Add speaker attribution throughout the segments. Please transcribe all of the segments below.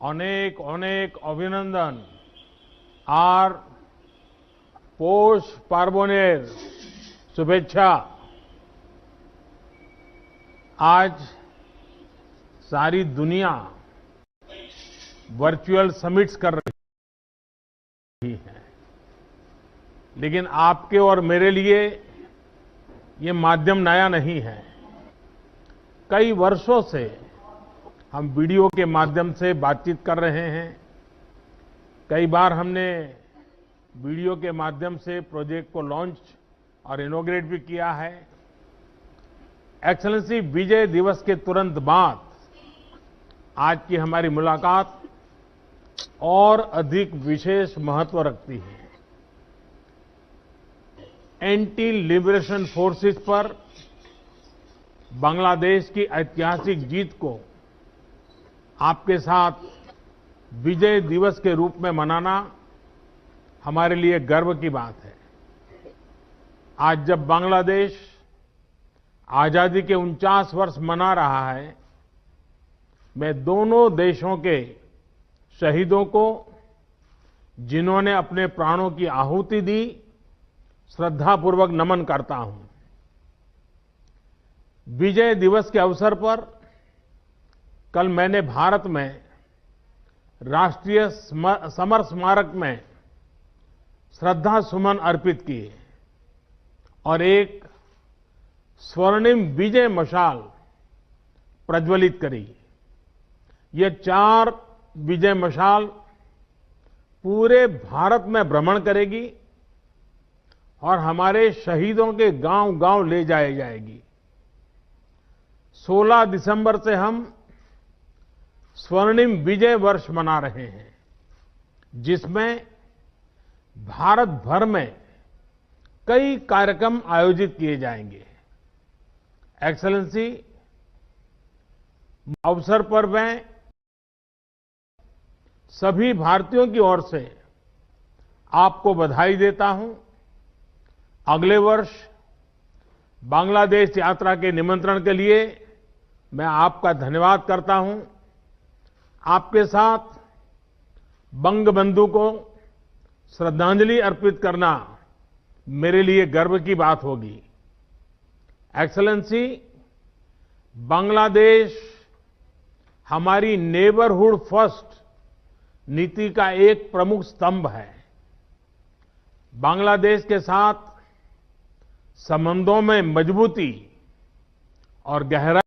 Speaker 1: অনেক অনেক অভিনন্দন আর পৌষ পার্বণের शुभेच्छा। आज सारी दुनिया वर्चुअल समिट्स कर रही है, लेकिन आपके और मेरे लिए ये माध्यम नया नहीं है। कई वर्षों से हम वीडियो के माध्यम से बातचीत कर रहे हैं। कई बार हमने वीडियो के माध्यम से प्रोजेक्ट को लॉन्च और इनॉग्रेट भी किया है। एक्सेलेंसी विजय दिवस के तुरंत बाद आज की हमारी मुलाकात और अधिक विशेष महत्व रखती है। एंटी लिबरेशन फोर्सेस पर बांग्लादेश की ऐतिहासिक जीत को आपके साथ विजय दिवस के रूप में मनाना हमारे लिए गर्व की बात है। आज जब बांग्लादेश आजादी के 49 वर्ष मना रहा है, मैं दोनों देशों के शहीदों को, जिन्होंने अपने प्राणों की आहुति दी, श्रद्धापूर्वक नमन करता हूं। विजय दिवस के अवसर पर कल मैंने भारत में राष्ट्रीय समर स्मारक में श्रद्धा सुमन अर्पित किए और एक स्वर्णिम विजय मशाल प्रज्वलित करी। ये 4 विजय मशाल पूरे भारत में भ्रमण करेगी और हमारे शहीदों के गांव-गांव ले जाई जाएगी। 16 दिसंबर से हम स्वर्णिम विजय वर्ष मना रहे हैं, जिसमें भारत भर में कई कार्यक्रम आयोजित किए जाएंगे। एक्सेलेंसी, अवसर पर मैं सभी भारतीयों की ओर से आपको बधाई देता हूं। अगले वर्ष बांग्लादेश यात्रा के निमंत्रण के लिए मैं आपका धन्यवाद करता हूं। आपके साथ बंगबंधु को श्रद्धांजलि अर्पित करना मेरे लिए गर्व की बात होगी। एक्सेलेंसी, बांग्लादेश हमारी नेबरहुड फर्स्ट नीति का एक प्रमुख स्तंभ है। बांग्लादेश के साथ संबंधों में मजबूती और गहराई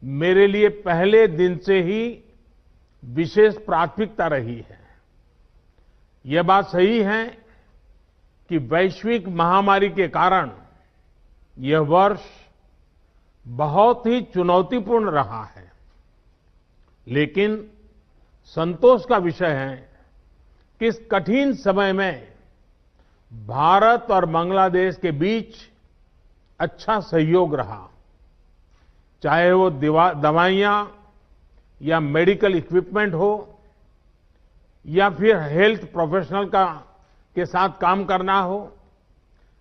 Speaker 1: मेरे लिए पहले दिन से ही विशेष प्राथमिकता रही है। यह बात सही है कि वैश्विक महामारी के कारण यह वर्ष बहुत ही चुनौतीपूर्ण रहा है, लेकिन संतोष का विषय है कि इस कठिन समय में भारत और बांग्लादेश के बीच अच्छा सहयोग रहा। चाहे वो दवाइयां या मेडिकल इक्विपमेंट हो या फिर हेल्थ प्रोफेशनल के साथ काम करना हो,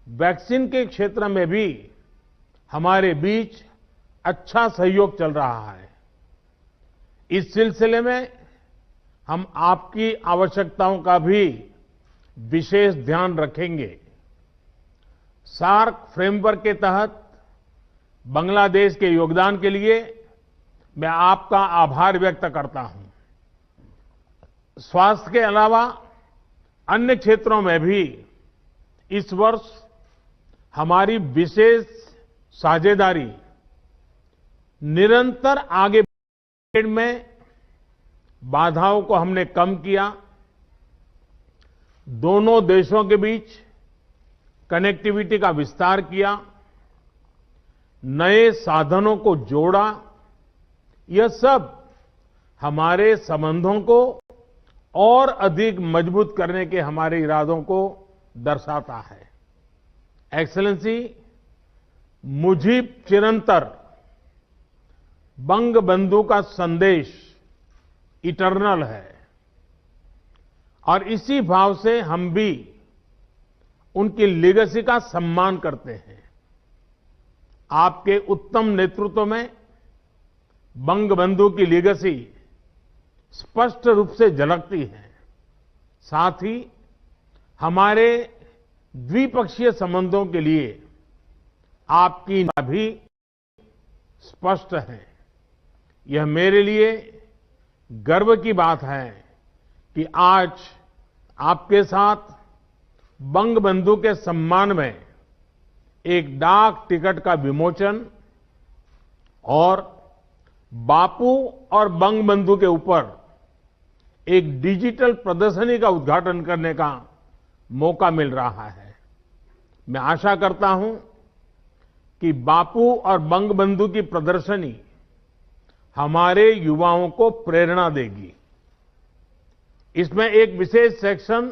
Speaker 1: वैक्सीन के क्षेत्र में भी हमारे बीच अच्छा सहयोग चल रहा है। इस सिलसिले में हम आपकी आवश्यकताओं का भी विशेष ध्यान रखेंगे। सार्क फ्रेमवर्क के तहत बांग्लादेश के योगदान के लिए मैं आपका आभार व्यक्त करता हूं। स्वास्थ्य के अलावा अन्य क्षेत्रों में भी इस वर्ष हमारी विशेष साझेदारी निरंतर आगे में बाधाओं को हमने कम किया। दोनों देशों के बीच कनेक्टिविटी का विस्तार किया, नए साधनों को जोड़ा। यह सब हमारे संबंधों को और अधिक मजबूत करने के हमारे इरादों को दर्शाता है। एक्सेलेंसी, मुझीब चिरंतर बंगबंधु का संदेश इटर्नल है और इसी भाव से हम भी उनकी लेगेसी का सम्मान करते हैं। आपके उत्तम नेतृत्व में बंगबंधु की लीगेसी स्पष्ट रूप से झलकती है। साथ ही हमारे द्विपक्षीय संबंधों के लिए आपकी नीति भी स्पष्ट है। यह मेरे लिए गर्व की बात है कि आज आपके साथ बंगबंधु के सम्मान में एक डाक टिकट का विमोचन और बापू और बंगबंधु के ऊपर एक डिजिटल प्रदर्शनी का उद्घाटन करने का मौका मिल रहा है। मैं आशा करता हूं कि बापू और बंगबंधु की प्रदर्शनी हमारे युवाओं को प्रेरणा देगी। इसमें एक विशेष सेक्शन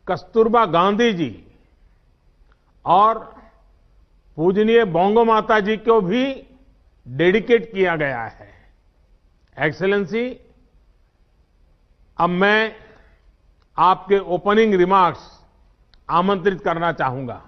Speaker 1: कस्तूरबा गांधी जी और पूजनीय बोंगो माता जी को भी डेडिकेट किया गया है। एक्सेलेंसी, अब मैं आपके ओपनिंग रिमार्क्स आमंत्रित करना चाहूंगा।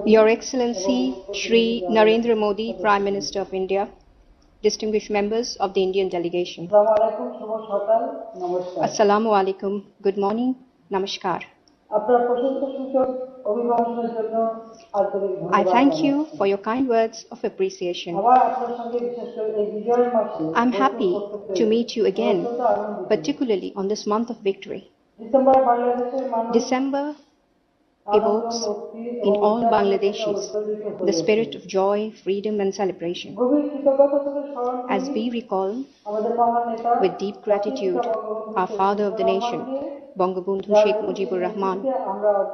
Speaker 2: Your Excellency Shri Narendra Modi, Prime Minister of India, distinguished members of the Indian delegation. Assalamu alaikum, good morning, namaskar. I thank you for your kind words of appreciation. I'm happy to meet you again, particularly on this month of victory. December evokes in all Bangladeshis the spirit of joy, freedom and celebration. As we recall with deep gratitude our father of the nation, Bangabandhu Sheikh Mujibur Rahman,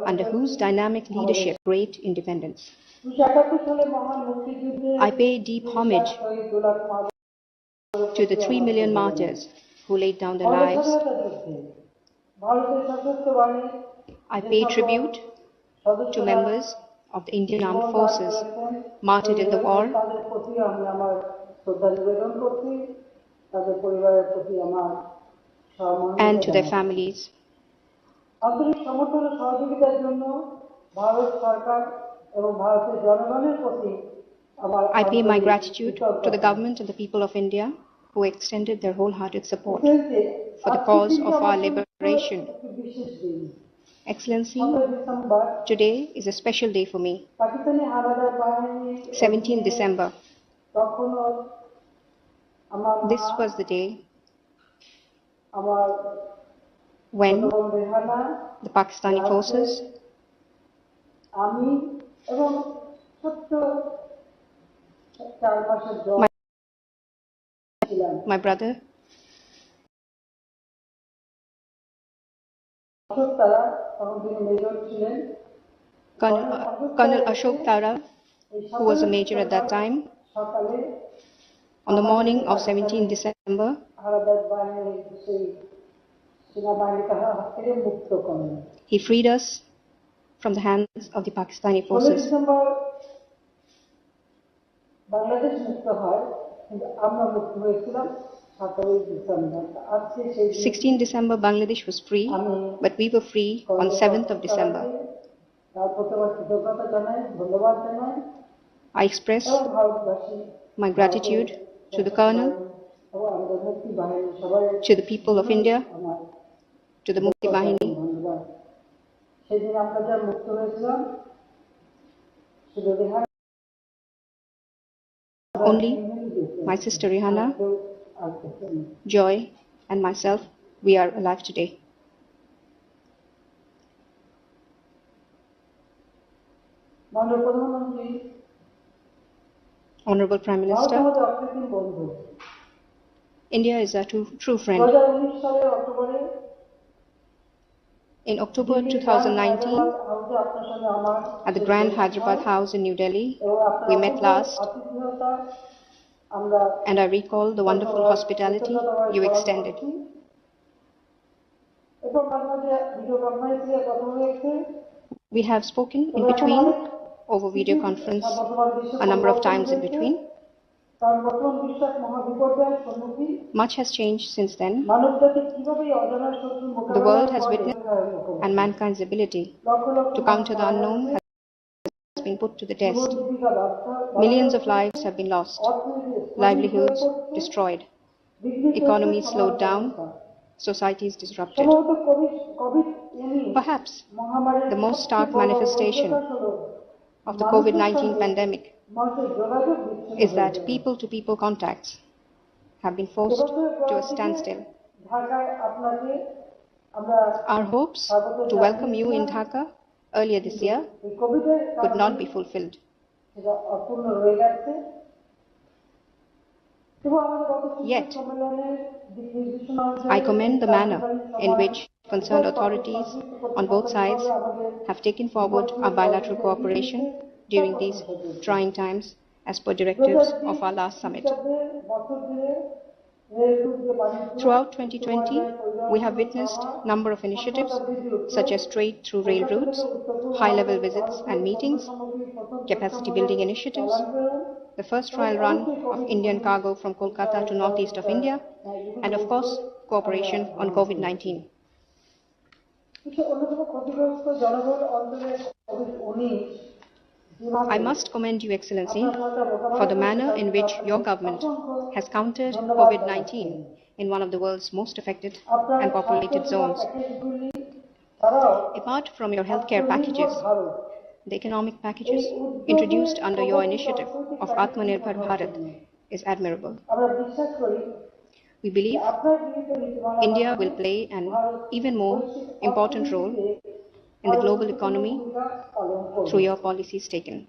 Speaker 2: under whose dynamic leadership great independence. I pay deep homage to the 3 million martyrs who laid down their lives. I pay tribute to members of the Indian Armed Forces martyred in the war and to their families. I pay my gratitude to the government and the people of India who extended their wholehearted support for the cause of our liberation. Excellency, today is a special day for me. 17 December. This was the day when the Pakistani forces, my brother, Colonel Ashok Tara, who was a major at that time, on the morning of 17 December, he freed us from the hands of the Pakistani forces. 16 December, Bangladesh was free, but we were free on 7th of December. I express my gratitude to the Colonel, to the people of India, to the Mukti Bahini. Only my sister Rihanna, Joy and myself, we are alive today. Honorable Prime Minister, India is our true friend. In October 2019, at the Grand Hyderabad House in New Delhi, we met last, and I recall the wonderful hospitality you extended. We have spoken in between over video conference a number of times in between. Much has changed since then. The world has witnessed, and mankind's ability to counter the unknown has been put to the test. Millions of lives have been lost, livelihoods destroyed, economies slowed down, societies disrupted. Perhaps the most stark manifestation of the COVID-19 pandemic is that people-to-people contacts have been forced to a standstill. Our hopes to welcome you in Dhaka earlier this year could not be fulfilled. Yet, I commend the manner in which concerned authorities on both sides have taken forward our bilateral cooperation during these trying times as per directives of our last summit. Throughout 2020, we have witnessed a number of initiatives such as trade through rail routes, high-level visits and meetings, capacity building initiatives, the first trial run of Indian cargo from Kolkata to northeast of India, and of course, cooperation on COVID-19. I must commend you, Excellency, for the manner in which your government has countered COVID-19 in one of the world's most affected and populated zones. Apart from your healthcare packages, the economic packages introduced under your initiative of Atmanirbhar Bharat is admirable. We believe India will play an even more important role in the global economy through your policies taken.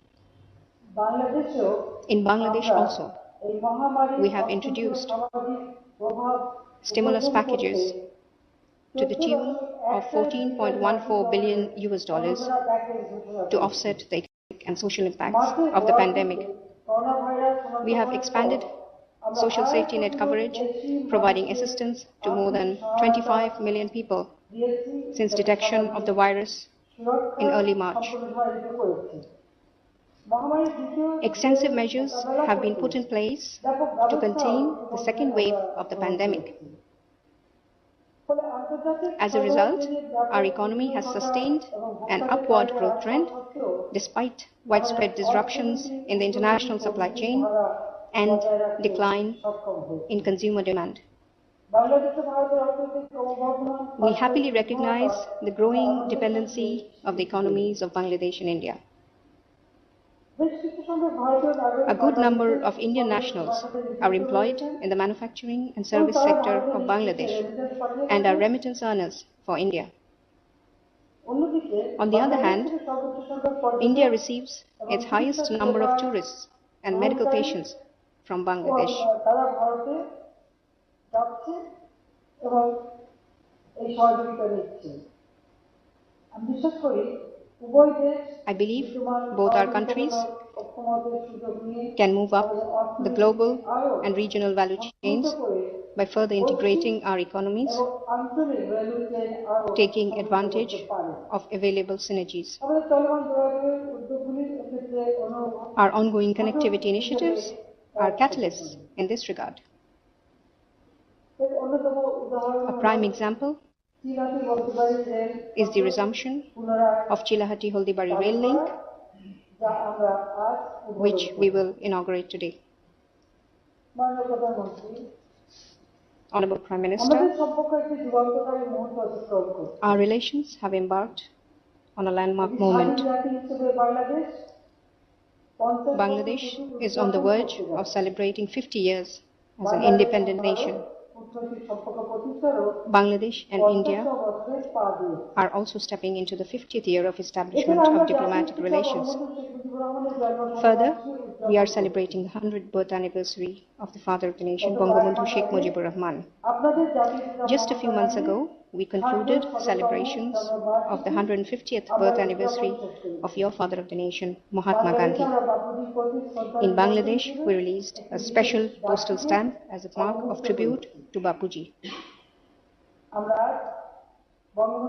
Speaker 2: In Bangladesh also, we have introduced stimulus packages to the tune of $14.14 billion to offset the economic and social impacts of the pandemic. We have expanded social safety net coverage, providing assistance to more than 25 million people since detection of the virus in early March. Extensive measures have been put in place to contain the second wave of the pandemic. As a result, our economy has sustained an upward growth trend despite widespread disruptions in the international supply chain and decline in consumer demand. We happily recognize the growing dependency of the economies of Bangladesh and India. A good number of Indian nationals are employed in the manufacturing and service sector of Bangladesh and are remittance earners for India. On the other hand, India receives its highest number of tourists and medical patients from Bangladesh. I believe both our countries can move up the global and regional value chains by further integrating our economies, taking advantage of available synergies. Our ongoing connectivity initiatives are catalysts in this regard. A prime example is the resumption of Chilahati-Holdibari rail link, which we will inaugurate today. Honorable Prime Minister, our relations have embarked on a landmark moment. Bangladesh is on the verge of celebrating 50 years as an independent nation. Bangladesh and India are also stepping into the 50th year of establishment of diplomatic relations. Further, we are celebrating the 100th birth anniversary of the father of the nation, Bangabandhu Sheikh Mujibur Rahman. Just a few months ago, we concluded celebrations of the 150th birth anniversary of your father of the nation, Mahatma Gandhi. In Bangladesh, we released a special postal stamp as a mark of tribute to Bapuji.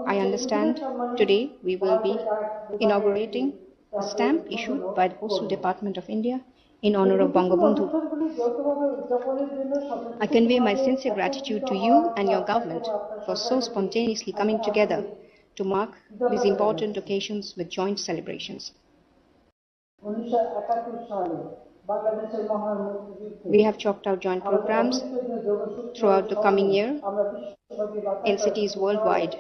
Speaker 2: I understand today we will be inaugurating a stamp issued by the Postal Department of India in honor of Bangabandhu. I convey my sincere gratitude to you and your government for so spontaneously coming together to mark these important occasions with joint celebrations. We have chalked out joint programs throughout the coming year in cities worldwide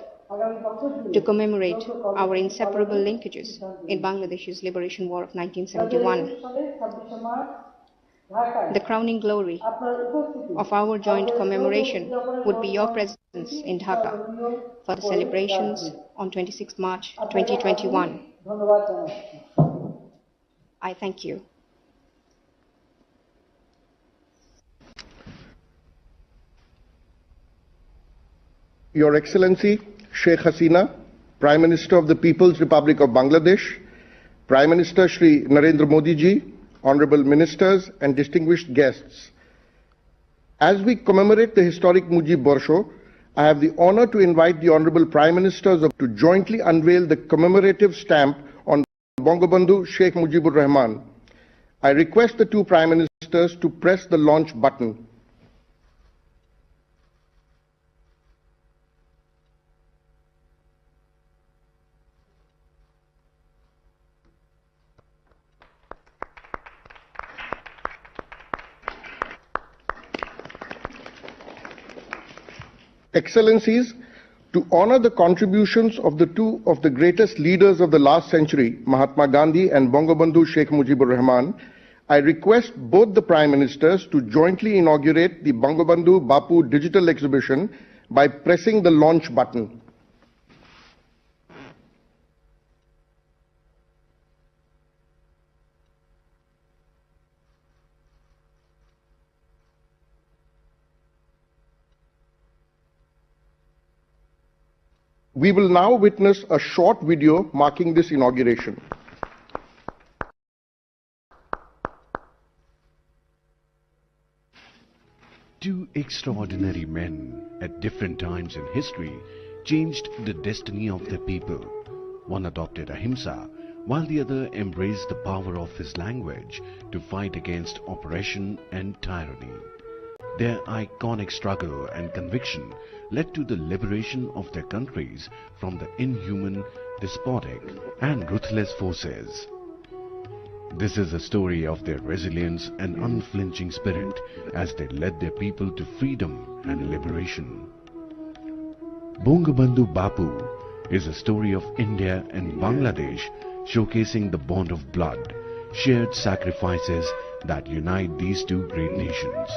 Speaker 2: to commemorate our inseparable linkages in Bangladesh's liberation war of 1971. The crowning glory of our joint commemoration would be your presence in Dhaka for the celebrations on 26 March 2021. I thank you.
Speaker 3: Your Excellency, Sheikh Hasina, Prime Minister of the People's Republic of Bangladesh, Prime Minister Shri Narendra Modi ji, Honorable Ministers and distinguished guests. As we commemorate the historic Mujib Barsho, I have the honor to invite the Honorable Prime Ministers to jointly unveil the commemorative stamp on Bangabandhu Sheikh Mujibur Rahman. I request the two Prime Ministers to press the launch button. Excellencies, to honor the contributions of two of the greatest leaders of the last century, Mahatma Gandhi and Bangabandhu Sheikh Mujibur Rahman, I request both the Prime Ministers to jointly inaugurate the Bangabandhu Bapu digital exhibition by pressing the launch button. We will now witness a short video marking this inauguration.
Speaker 4: Two extraordinary men at different times in history changed the destiny of their people. One adopted ahimsa, while the other embraced the power of his language to fight against oppression and tyranny. Their iconic struggle and conviction led to the liberation of their countries from the inhuman, despotic and ruthless forces. This is a story of their resilience and unflinching spirit as they led their people to freedom and liberation. Bangabandhu Bapu is a story of India and Bangladesh, showcasing the bond of blood, shared sacrifices that unite these two great nations.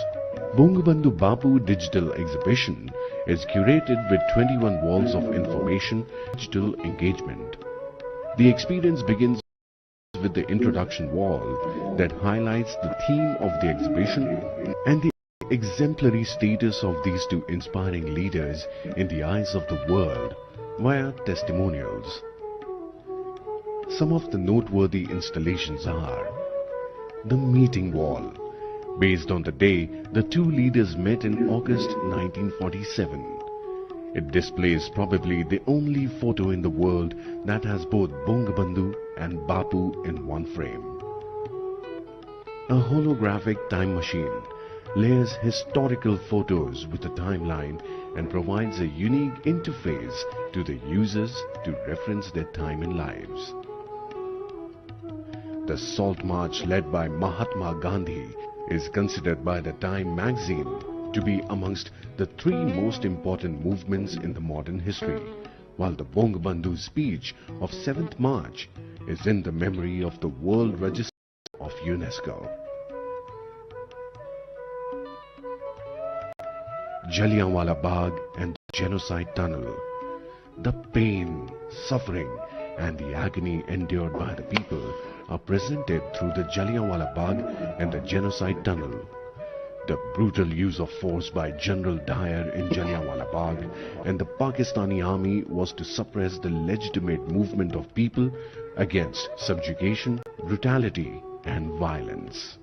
Speaker 4: Bangabandhu Bapu digital exhibition is curated with 21 walls of information, digital engagement. The experience begins with the introduction wall that highlights the theme of the exhibition and the exemplary status of these two inspiring leaders in the eyes of the world via testimonials. Some of the noteworthy installations are the meeting wall, based on the day the two leaders met in August 1947. It displays probably the only photo in the world that has both Bangabandhu and Bapu in one frame. A holographic time machine layers historical photos with a timeline and provides a unique interface to the users to reference their time and lives. The Salt March led by Mahatma Gandhi is considered by the Time magazine to be amongst the three most important movements in the modern history, while the Bangabandhu speech of 7th March is in the memory of the World Register of UNESCO. Jallianwala Bagh and the Genocide Tunnel. The pain, suffering and the agony endured by the people are presented through the Jallianwala Bagh and the Genocide Tunnel. The brutal use of force by General Dyer in Jallianwala Bagh and the Pakistani army was to suppress the legitimate movement of people against subjugation, brutality and violence.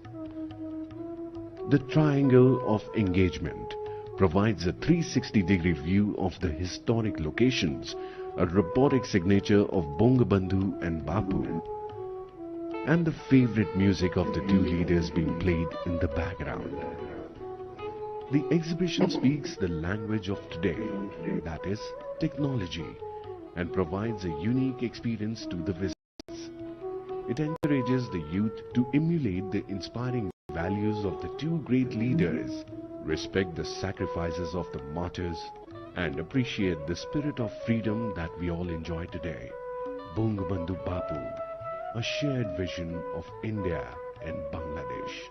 Speaker 4: The Triangle of Engagement provides a 360-degree view of the historic locations, a robotic signature of Bangabandhu and Bapu. and the favorite music of the two leaders being played in the background. The exhibition speaks the language of today, that is, technology, and provides a unique experience to the visitors. It encourages the youth to emulate the inspiring values of the two great leaders, respect the sacrifices of the martyrs, and appreciate the spirit of freedom that we all enjoy today. Bangabandhu Bapu, a shared vision of India and Bangladesh.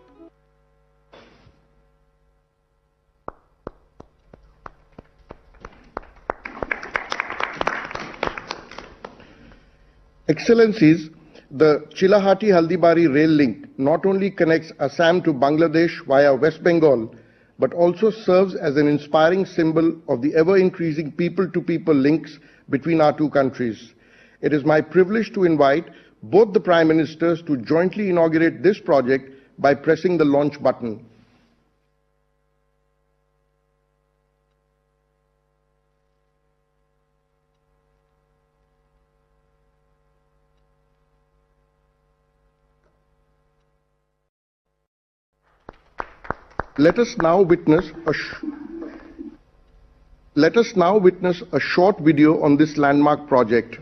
Speaker 3: Excellencies, the Chilahati-Haldibari rail link not only connects Assam to Bangladesh via West Bengal, but also serves as an inspiring symbol of the ever-increasing people-to-people links between our two countries. It is my privilege to invite both the Prime Ministers to jointly inaugurate this project by pressing the launch button. Let us now witness a short video on this landmark project.